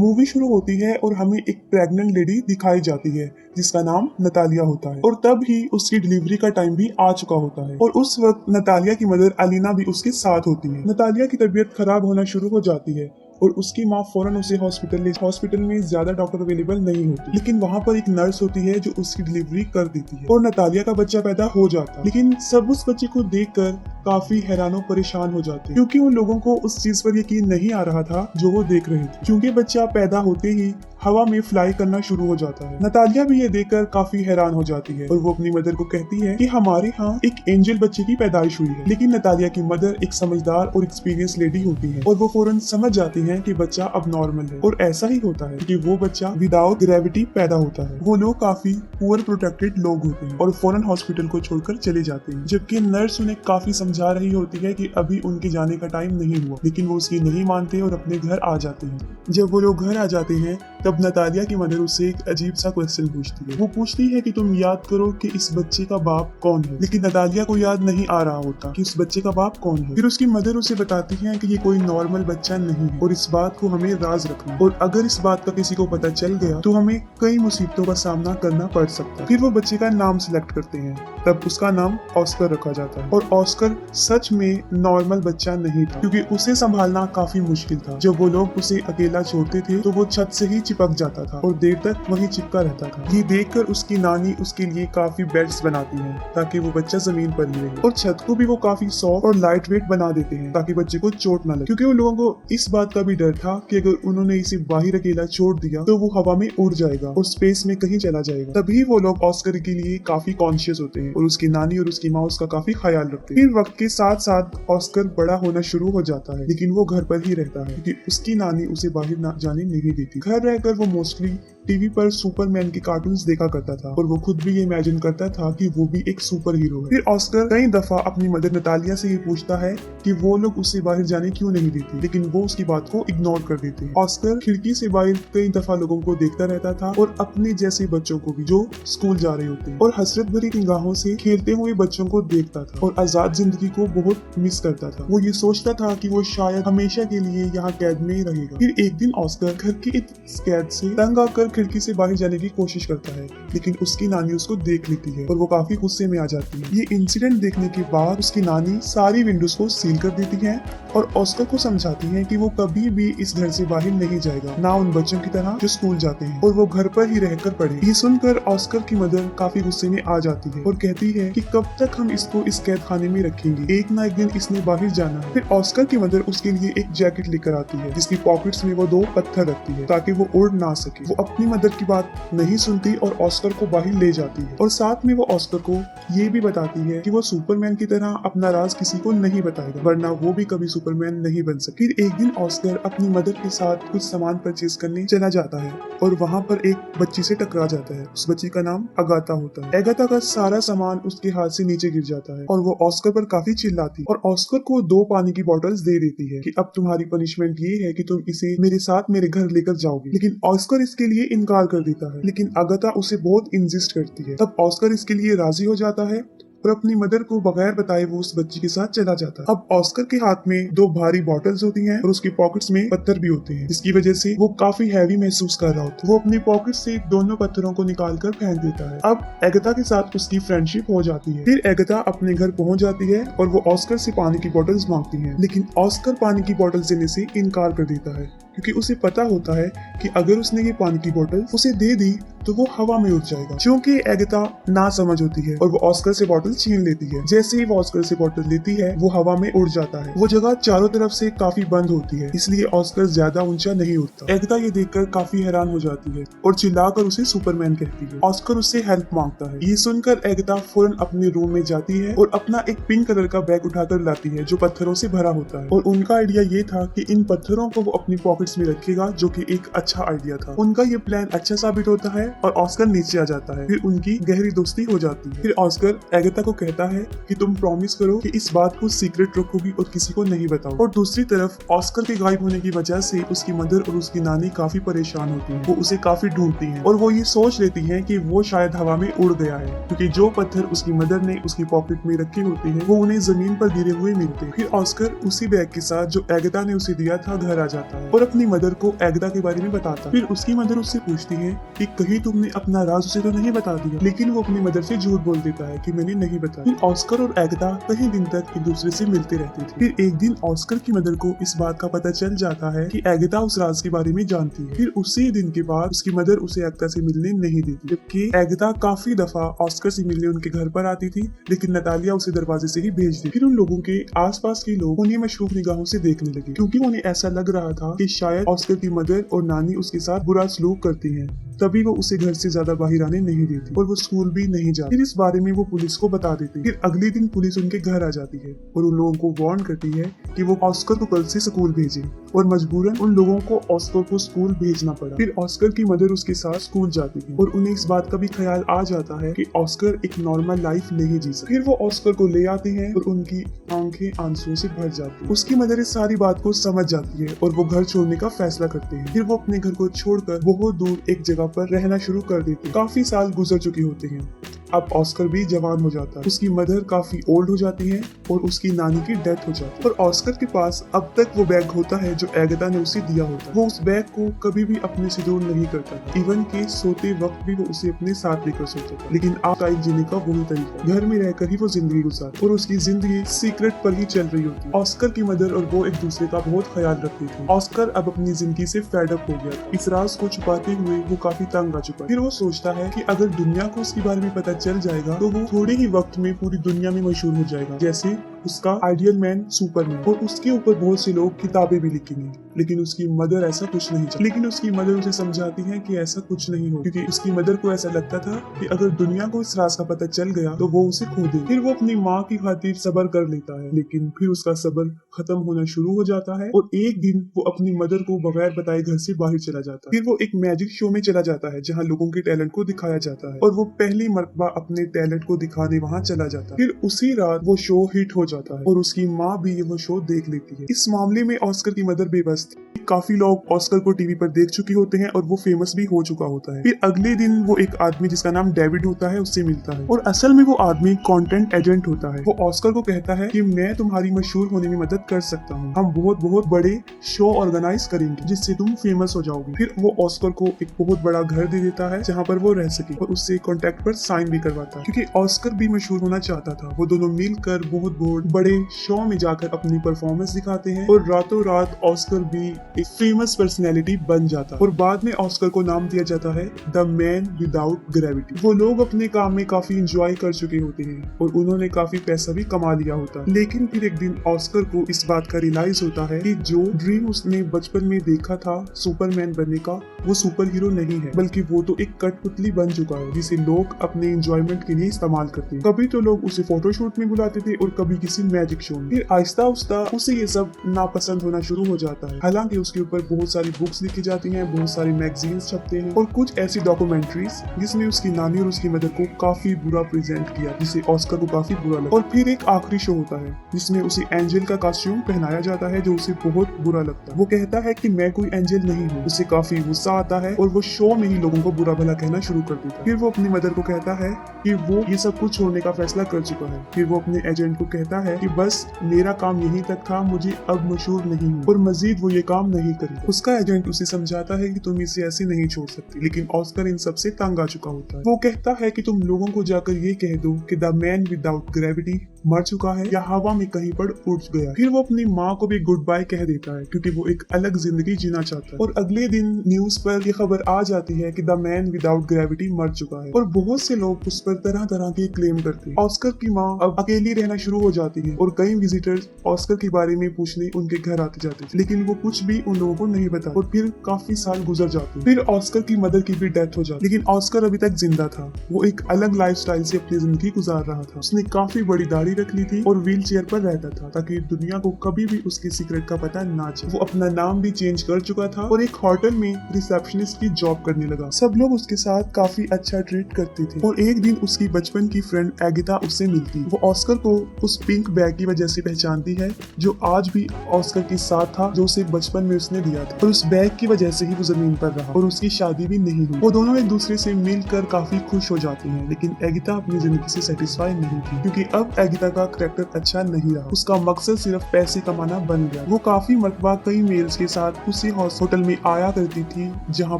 Movie शुरू होती है और हमें एक प्रेग्नेंट लेडी दिखाई जाती है जिसका नाम नतालिया होता है और तब ही उसकी डिलीवरी का टाइम भी आ चुका होता है और उस वक्त नतालिया की मदर अलीना भी उसके साथ होती है। नतालिया की तबीयत खराब होना शुरू हो जाती है और उसकी माँ फौरन उसे हॉस्पिटल में ज्यादा डॉक्टर अवेलेबल नहीं होती, लेकिन वहाँ पर एक नर्स होती है जो उसकी डिलीवरी कर देती है और नतालिया का बच्चा पैदा हो जाता है। लेकिन सब उस बच्चे को देखकर काफी हैरान और परेशान हो जाते हैं क्योंकि उन लोगों को उस चीज पर यकीन नहीं आ रहा था जो वो देख रहे थे, क्योंकि बच्चा पैदा होते ही हवा में फ्लाई करना शुरू हो जाता है। नतालिया भी ये देखकर काफी हैरान हो जाती है और वो अपनी मदर को कहती है कि हमारे यहाँ एक एंजल बच्चे की पैदाइश हुई है। लेकिन नतालिया की मदर एक समझदार और एक्सपीरियंस लेडी होती है और वो फौरन समझ जाती है कि बच्चा अब नॉर्मल है और ऐसा ही होता है कि वो बच्चा विदाउट ग्रेविटी पैदा होता है। वो लोग काफी पुअर प्रोटेक्टेड लोग होते हैं और फौरन हॉस्पिटल को छोड़कर चले जाते हैं, जबकि नर्स उन्हें काफी समझा रही होती है कि अभी उनके जाने का टाइम नहीं हुआ, लेकिन वो उसकी नहीं मानते और अपने घर आ जाते हैं। जब वो लोग घर आ जाते हैं तब नतालिया की मदर उससे एक अजीब सा क्वेश्चन पूछती है। वो पूछती है कि तुम याद करो कि इस बच्चे का बाप कौन है, लेकिन नतालिया को याद नहीं आ रहा होता कि उस बच्चे का बाप कौन है। फिर उसकी मदर उसे बताती है कि ये कोई नॉर्मल बच्चा नहीं है और इस बात को हमें राज रखना, और अगर इस बात का किसी को पता चल गया तो हमें कई मुसीबतों का सामना करना पड़ सकता है। फिर वो बच्चे का नाम सिलेक्ट करते हैं, तब उसका नाम ऑस्कर रखा जाता है और ऑस्कर सच में नॉर्मल बच्चा नहीं था क्योंकि उसे संभालना काफी मुश्किल था। जब वो लोग उसे अकेला छोड़ते थे तो वो छत से ही चिपक जाता था और देर तक वहीं चिपका रहता था। ये देखकर उसकी नानी उसके लिए काफी बेड्स बनाती है ताकि वो बच्चा जमीन पर ही रहे और छत को भी वो काफी सॉफ्ट और लाइट वेट बना देते हैं ताकि बच्चे को चोट न लगे, क्योंकि उन लोगों को इस बात का भी डर था कि अगर उन्होंने इसे बाहर अकेला छोड़ दिया तो वो हवा में उड़ जाएगा और स्पेस में कहीं चला जाएगा। तभी वो लोग ऑस्कर के लिए काफी कॉन्शियस होते हैं और उसकी नानी और उसकी माँ उसका काफी ख्याल रखते हैं। फिर वक्त के साथ साथ ऑस्कर बड़ा होना शुरू हो जाता है, लेकिन वो घर पर ही रहता है क्योंकि उसकी नानी उसे बाहर जाने नहीं देती। घर रहकर वो मोस्टली टीवी पर सुपरमैन के कार्टून्स देखा करता था और वो खुद भी ये इमेजिन करता था कि वो भी एक सुपर हीरो है। फिर ऑस्कर कई दफा अपनी मदर नतालिया से ये पूछता है कि वो लोग उसे बाहर जाने क्यों नहीं देती, लेकिन वो उसकी बात को इग्नोर कर देते हैं। ऑस्कर खिड़की से बाहर कई दफा लोगों को देखता रहता था और अपने जैसे बच्चों को भी जो स्कूल जा रहे होते हैं और हसरत भरी निगाहों से खेलते हुए बच्चों को देखता था और आजाद जिंदगी को बहुत मिस करता था। वो ये सोचता था कि वो शायद हमेशा के लिए यहाँ कैद में ही रहेगा। फिर एक दिन ऑस्कर घर की इस कैद से तंग आकर खिड़की से बाहर जाने की कोशिश करता है, लेकिन उसकी नानी उसको देख लेती है और वो काफी गुस्से में आ जाती है। ये इंसिडेंट देखने के बाद उसकी नानी सारी विंडोज को सील कर देती है और ऑस्कर को समझाती है कि वो कभी भी इस घर से बाहर नहीं जाएगा, ना उन बच्चों की तरह जो स्कूल जाते हैं, और वो घर पर ही रहकर पढ़े। ये सुनकर ऑस्कर की मदर काफी गुस्से में आ जाती है और कहती है कि कब तक हम इसको इस कैद खाने में रखेंगे, एक ना एक दिन इसने बाहर जाना है। फिर ऑस्कर की मदर उसके लिए एक जैकेट लेकर आती है जिसकी पॉकेट्स में वो 2 पत्थर रखती है ताकि वो उड़ ना सके। वो अपनी मदर की बात नहीं सुनती और ऑस्कर को बाहर ले जाती है और साथ में वो ऑस्कर को ये भी बताती है कि वो सुपरमैन की तरह अपना राज किसी को नहीं बताएगा, वरना वो भी कभी सुपरमैन नहीं बन सके। फिर एक दिन ऑस्कर अपनी मदर के साथ कुछ सामान परचेज करने चला जाता है और वहाँ पर एक बच्ची से टकरा जाता है। उस बच्ची का नाम अगाथा होता है। अगाथा का सारा सामान उसके हाथ से नीचे गिर जाता है और वो ऑस्कर पर काफी चिल्लाती है और ऑस्कर को 2 पानी की बोतल्स दे देती है कि अब तुम्हारी पनिशमेंट ये है कि तुम इसे मेरे साथ मेरे घर लेकर जाओगे। लेकिन ऑस्कर इसके लिए इनकार कर देता है, लेकिन अगाथा उसे बहुत इंसिस्ट करती है। तब ऑस्कर इसके लिए राजी हो जाता है और अपनी मदर को बगैर बताए वो उस बच्ची के साथ चला जाता है। अब ऑस्कर के हाथ में 2 भारी बॉटल्स होती हैं और उसकी पॉकेट्स में पत्थर भी होते हैं, जिसकी वजह से वो काफी हैवी महसूस कर रहा होता है। वो अपनी पॉकेट से दोनों पत्थरों को निकाल कर फेंक देता है। अब एगाथा के साथ उसकी फ्रेंडशिप हो जाती है। फिर एगाथा अपने घर पहुंच जाती है और वो ऑस्कर से पानी की बॉटल्स मांगती है, लेकिन ऑस्कर पानी की बॉटल्स देने से इनकार कर देता है क्योंकि उसे पता होता है कि अगर उसने ये पानी की बोतल उसे दे दी तो वो हवा में उड़ जाएगा। क्योंकि एगाथा ना समझ होती है और वो ऑस्कर से बोतल छीन लेती है। जैसे ही वो ऑस्कर से बोतल लेती है वो हवा में उड़ जाता है। वो जगह चारों तरफ से काफी बंद होती है, इसलिए ऑस्कर ज्यादा ऊंचा नहीं उड़ता। एगाथा ये देखकर काफी हैरान हो जाती है और चिल्लाकर उसे सुपरमैन कहती है। ऑस्कर उससे हेल्प मांगता है। ये सुनकर एगाथा फौरन अपने रूम में जाती है और अपना एक पिंक कलर का बैग उठाकर लाती है जो पत्थरों से भरा होता है और उनका आइडिया ये था कि इन पत्थरों को वो अपनी पॉकेट्स में रखेगा, जो कि एक अच्छा आइडिया था। उनका ये प्लान अच्छा साबित होता है और ऑस्कर नीचे आ जाता है। फिर उनकी गहरी दोस्ती हो जाती है। फिर ऑस्कर एगाथा को कहता है कि तुम प्रॉमिस करो कि इस बात को सीक्रेट रखोगी और किसी को नहीं बताओ। और दूसरी तरफ ऑस्कर के गायब होने की वजह से उसकी मदर और उसकी नानी काफी परेशान होती है। वो उसे काफी ढूंढती हैं और वो ये सोच लेती हैं कि वो शायद हवा में उड़ गया है, क्योंकि जो पत्थर उसकी मदर ने उसकी पॉकेट में रखे होते हैं वो उन्हें जमीन पर गिरे हुए मिलते हैं। फिर ऑस्कर उसी बैग के साथ जो एगाथा ने उसे दिया था घर आ जाता है और अपनी मदर को एगाथा के बारे में बताता है। फिर उसकी मदर उससे पूछती है कि कहीं तुमने अपना राज उसे तो नहीं बता दिया, लेकिन वो अपनी मदर से झूठ बोल देता है कि मैंने नहीं बताया। फिर ऑस्कर और एगाथा कई दिन तक एक दूसरे से मिलते रहते थे। फिर एक दिन ऑस्कर की मदर को इस बात का पता चल जाता है कि एगाथा उस राज के बारे में जानती है। फिर उसी दिन के बाद उसकी मदर उसे एगाथा से मिलने नहीं देती, जबकि एगाथा काफी दफा ऑस्कर से मिलने उनके घर पर आती थी, लेकिन नतालिया उसे दरवाजे से ही भेज दी। फिर उन लोगों के आसपास के लोग उन्हें मशरूफ निगाहों से देखने लगे, क्योंकि उन्हें ऐसा लग रहा था कि शायद ऑस्कर की मदर और नानी उसके साथ बुरा सलूक करती हैं। तभी वो उसे घर से ज्यादा बाहर आने नहीं देती और वो स्कूल भी नहीं जाती। फिर इस बारे में वो पुलिस को बता देती। फिर अगले दिन पुलिस उनके घर आ जाती है और उन लोगों को वार्न करती है कि वो ऑस्कर को कल से स्कूल भेजें, और मजबूरन उन लोगों को ऑस्कर को स्कूल भेजना पड़ा। फिर ऑस्कर की मदर उसके साथ स्कूल जाती है और उन्हें इस बात का भी ख्याल आ जाता है कि ऑस्कर एक नॉर्मल लाइफ नहीं जी सकता। फिर वो ऑस्कर को ले आते हैं और उनकी आंखें आंसुओं से भर जाती है। उसकी मदर इस सारी बात को समझ जाती है और वो घर छोड़ने का फैसला करते हैं। फिर वो अपने घर को छोड़कर बहुत दूर एक जगह पर रहना शुरू कर देते हैं। काफी साल गुजर चुके होते हैं। अब ऑस्कर भी जवान हो जाता है। उसकी मदर काफी ओल्ड हो जाती है और उसकी नानी की डेथ हो जाती है। और ऑस्कर के पास अब तक वो बैग होता है जो एगाथा ने उसे दिया होता है। वो उस बैग को कभी भी अपने से दूर नहीं करता, इवन के सोते वक्त भी वो उसे अपने साथ लेकर सोता था। लेकिन आज टाइम जीने का वही तरीका, घर में रहकर ही वो जिंदगी गुजारती और उसकी जिंदगी सीक्रेट पर ही चल रही होती। ऑस्कर की मदर और वो एक दूसरे का बहुत ख्याल रखती थी। ऑस्कर अब अपनी जिंदगी से फेड अप हो गया। इस राज को छुपाते हुए वो काफी तंग आ चुका है। फिर वो सोचता है कि अगर दुनिया को उसके बारे में पता चल जाएगा तो वो थोड़े ही वक्त में पूरी दुनिया में मशहूर हो जाएगा, जैसे उसका आइडियल मैन सुपरमैन, और उसके ऊपर बहुत से लोग किताबें भी लिखेंगे। लेकिन उसकी मदर ऐसा कुछ नहीं चाहती। लेकिन उसकी मदर उसे समझाती है कि ऐसा कुछ नहीं हो, क्योंकि उसकी मदर को ऐसा लगता था कि अगर दुनिया को इस राज का पता चल गया तो वो उसे खो दे। फिर वो अपनी माँ की खातिर सब्र कर लेता है, लेकिन फिर उसका सब्र खत्म होना शुरू हो जाता है और एक दिन वो अपनी मदर को बगैर बताए घर से बाहर चला जाता है। फिर वो एक मैजिक शो में चला जाता है जहाँ लोगों के टैलेंट को दिखाया जाता है और वो पहली मर्तबा अपने टैलेंट को दिखाने वहाँ चला जाता है। फिर उसी रात वो शो हिट हो जाता है और उसकी माँ भी वो शो देख लेती है। इस मामले में ऑस्कर की मदर बेबस थी। काफी लोग ऑस्कर को टीवी पर देख चुके होते हैं और वो फेमस भी हो चुका होता है। फिर अगले दिन वो एक आदमी जिसका नाम डेविड होता है उससे मिलता है और असल में वो आदमी कंटेंट एजेंट होता है। वो ऑस्कर को कहता है कि मैं तुम्हारी मशहूर होने में मदद कर सकता हूँ, हम बहुत बड़े शो ऑर्गेनाइज करेंगे जिससे तुम फेमस हो जाओगे। फिर वो ऑस्कर को एक बहुत बड़ा घर दे देता है जहाँ पर वो रह सके और उससे कॉन्ट्रैक्ट पर साइन भी करवाता है, क्योंकि ऑस्कर भी मशहूर होना चाहता था। वो दोनों मिलकर बहुत बड़े शो में जाकर अपनी परफॉर्मेंस दिखाते हैं और रातों रात ऑस्कर भी एक फेमस पर्सनैलिटी बन जाता है और बाद में ऑस्कर को नाम दिया जाता है द मैन विदाउट ग्रेविटी। वो लोग अपने काम में काफी एंजॉय कर चुके होते हैं और उन्होंने काफी पैसा भी कमा लिया होता है। लेकिन फिर एक दिन ऑस्कर को इस बात का रियलाइज होता है कि जो ड्रीम उसने बचपन में देखा था सुपरमैन बनने का, वो सुपर हीरो नहीं है, बल्कि वो तो एक कठपुतली बन चुका है जिसे लोग अपने एंजॉयमेंट के लिए इस्तेमाल करते हैं। कभी तो लोग उसे फोटोशूट में बुलाते थे और कभी किसी मैजिक शो में। फिर आहिस्ता आहिस्ता उसे ये सब नापसंद होना शुरू हो जाता है। हालांकि उसके ऊपर बहुत सारी बुक्स लिखी जाती हैं, बहुत सारी मैगजीन्स छपते हैं और कुछ ऐसी डॉक्यूमेंट्रीज जिसमें उसकी नानी और उसकी मदर को काफी बुरा प्रेजेंट किया, जिससे ऑस्कर को काफी बुरा लगा। और फिर एक आखिरी शो होता है जिसमें उसे एंजल का कॉस्ट्यूम पहनाया जाता है जो उसे बहुत बुरा लगता है। वो कहता है कि मैं कोई एंजल नहीं हूँ। उसे काफी गुस्सा आता है और वो शो में ही लोगों को बुरा भला कहना शुरू कर देता है। फिर वो अपनी मदर को कहता है कि वो ये सब कुछ छोड़ने का फैसला कर चुका है। फिर वो अपने एजेंट को कहता है कि बस मेरा काम यहीं तक था, मुझे अब मशहूर नहीं हूँ और मजीद वो ये काम नहीं करे। उसका एजेंट उसे समझाता है कि तुम इसे ऐसे नहीं छोड़ सकती, लेकिन ऑस्कर इन सब से तंग आ चुका होता है। वो कहता है कि तुम लोगों को जाकर ये कह दो कि द मैन विदाउट ग्रेविटी मर चुका है या हवा में कहीं पर उड़ गया। फिर वो अपनी माँ को भी गुड बाय कह देता है क्योंकि वो एक अलग जिंदगी जीना चाहता है। और अगले दिन न्यूज पर ये खबर आ जाती है कि द मैन विदाउट ग्रेविटी मर चुका है और बहुत से लोग उस पर तरह तरह के क्लेम करते हैं। ऑस्कर की माँ अब अकेली रहना शुरू हो जाती है और कई विजिटर्स ऑस्कर के बारे में पूछने उनके घर आते जाते थे, लेकिन वो कुछ भी उन लोगों को नहीं बता और फिर काफी साल गुजर जाते। फिर ऑस्कर की मदर की भी डेथ हो जाती, लेकिन ऑस्कर अभी तक जिंदा था। वो एक अलग लाइफस्टाइल से अपनी जिंदगी गुजार रहा था। उसने काफी बड़ी दाढ़ी गाड़ी रख ली थी और व्हील चेयर पर रहता था ताकि दुनिया को कभी भी उसके सीक्रेट का पता ना चले। वो अपना नाम भी चेंज कर चुका था और एक होटल में रिसेप्शनिस्ट की जॉब करने लगा। सब लोग उसके साथ काफी अच्छा ट्रीट करते थे और एक दिन उसकी बचपन की फ्रेंड एगिता उससे मिलती। वो ऑस्कर को उस पिंक बैग की वजह से पहचानती है जो आज भी ऑस्कर के साथ था, जो उसे बचपन में उसने दिया था, और उस बैग की वजह से ही वो जमीन पर रहा और उसकी शादी भी नहीं हुई। वो दोनों एक दूसरे से मिलकर काफी खुश हो जाते हैं, लेकिन एगिता अपनी जिंदगी से सेटिस्फाई नहीं थी क्योंकि अब एगिता का कैरेक्टर अच्छा नहीं रहा। उसका मकसद सिर्फ पैसे कमाना बन गया। वो काफी मरतबा कई मेल्स के साथ उसी होटल में आया करती थी जहाँ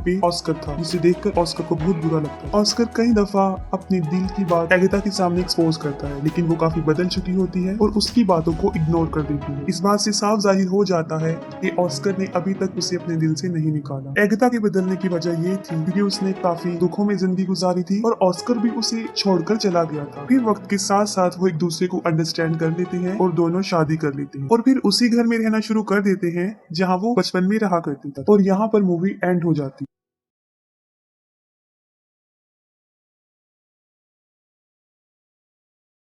पे ऑस्कर था, जिसे देखकर ऑस्कर को बहुत बुरा लगता है। ऑस्कर कई दफा अपने दिल की बात एगिता के सामने एक्सपोज करता है, लेकिन वो काफी बदल चुकी होती है और उसकी बातों को इग्नोर कर देती है। इस बात से साफ जाहिर हो जाता है कि ऑस्कर ने अभी तक उसे अपने दिल से नहीं निकाला। एगिता के बदलने की वजह ये थी क्योंकि उसने काफी दुखों में जिंदगी गुजारी थी और ऑस्कर भी उसे छोड़कर चला गया था। फिर वक्त के साथ साथ वो एक दूसरे को अंडरस्टैंड कर लेते हैं और दोनों शादी कर लेते हैं और फिर उसी घर में रहना शुरू कर देते हैं जहाँ वो बचपन में रहा करते थे और यहाँ पर मूवी एंड हो जाती है।